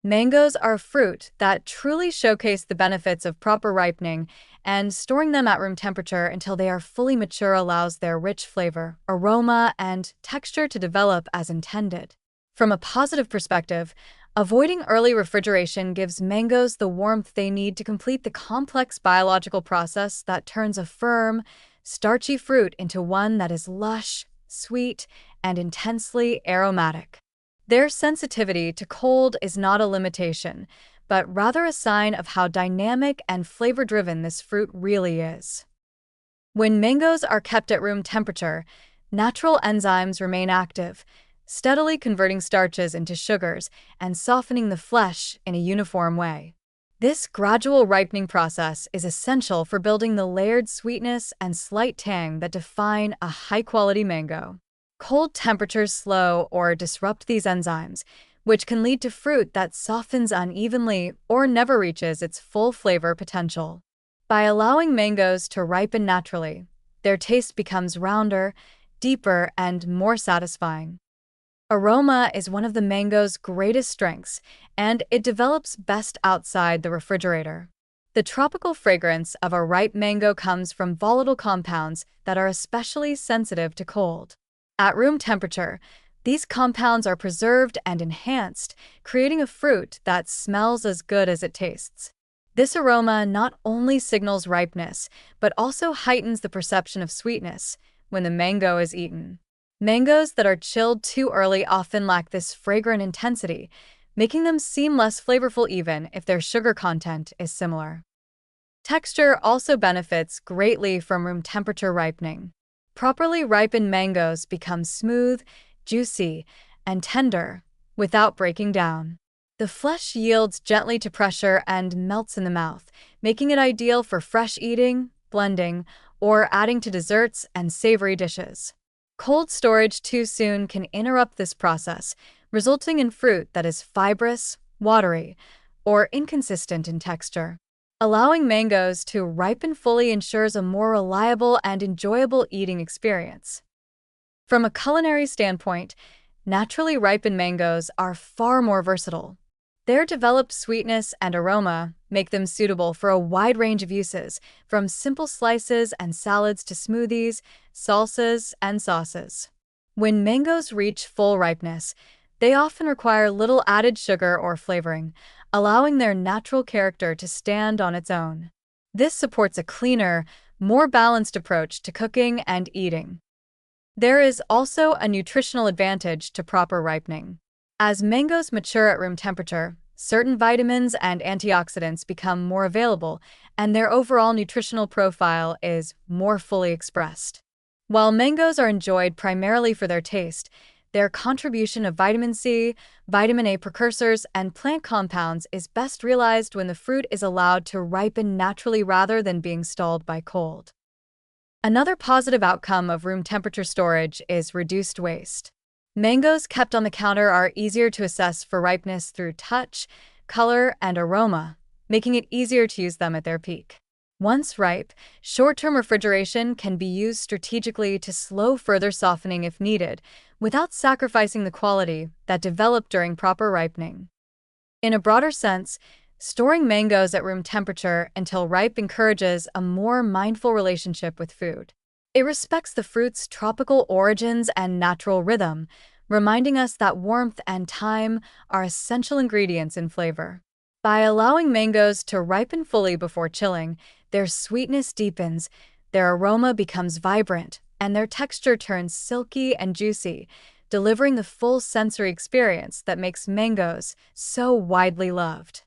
Mangoes are fruit that truly showcase the benefits of proper ripening, and storing them at room temperature until they are fully mature allows their rich flavor, aroma, and texture to develop as intended. From a positive perspective, avoiding early refrigeration gives mangoes the warmth they need to complete the complex biological process that turns a firm, starchy fruit into one that is lush, sweet, and intensely aromatic. Their sensitivity to cold is not a limitation, but rather a sign of how dynamic and flavor-driven this fruit really is. When mangoes are kept at room temperature, natural enzymes remain active, steadily converting starches into sugars and softening the flesh in a uniform way. This gradual ripening process is essential for building the layered sweetness and slight tang that define a high-quality mango. Cold temperatures slow or disrupt these enzymes, which can lead to fruit that softens unevenly or never reaches its full flavor potential. By allowing mangoes to ripen naturally, their taste becomes rounder, deeper, and more satisfying. Aroma is one of the mango's greatest strengths, and it develops best outside the refrigerator. The tropical fragrance of a ripe mango comes from volatile compounds that are especially sensitive to cold. At room temperature, these compounds are preserved and enhanced, creating a fruit that smells as good as it tastes. This aroma not only signals ripeness, but also heightens the perception of sweetness when the mango is eaten. Mangoes that are chilled too early often lack this fragrant intensity, making them seem less flavorful even if their sugar content is similar. Texture also benefits greatly from room temperature ripening. Properly ripened mangoes become smooth, juicy, and tender without breaking down. The flesh yields gently to pressure and melts in the mouth, making it ideal for fresh eating, blending, or adding to desserts and savory dishes. Cold storage too soon can interrupt this process, resulting in fruit that is fibrous, watery, or inconsistent in texture. Allowing mangoes to ripen fully ensures a more reliable and enjoyable eating experience. From a culinary standpoint, naturally ripened mangoes are far more versatile. Their developed sweetness and aroma make them suitable for a wide range of uses, from simple slices and salads to smoothies, salsas, and sauces. When mangoes reach full ripeness, they often require little added sugar or flavoring, allowing their natural character to stand on its own. This supports a cleaner, more balanced approach to cooking and eating. There is also a nutritional advantage to proper ripening. As mangoes mature at room temperature, certain vitamins and antioxidants become more available, and their overall nutritional profile is more fully expressed. While mangoes are enjoyed primarily for their taste, their contribution of vitamin C, vitamin A precursors, and plant compounds is best realized when the fruit is allowed to ripen naturally rather than being stalled by cold. Another positive outcome of room temperature storage is reduced waste. Mangoes kept on the counter are easier to assess for ripeness through touch, color, and aroma, making it easier to use them at their peak. Once ripe, short-term refrigeration can be used strategically to slow further softening if needed, without sacrificing the quality that developed during proper ripening. In a broader sense, storing mangoes at room temperature until ripe encourages a more mindful relationship with food. It respects the fruit's tropical origins and natural rhythm, reminding us that warmth and time are essential ingredients in flavor. By allowing mangoes to ripen fully before chilling, their sweetness deepens, their aroma becomes vibrant, and their texture turns silky and juicy, delivering the full sensory experience that makes mangoes so widely loved.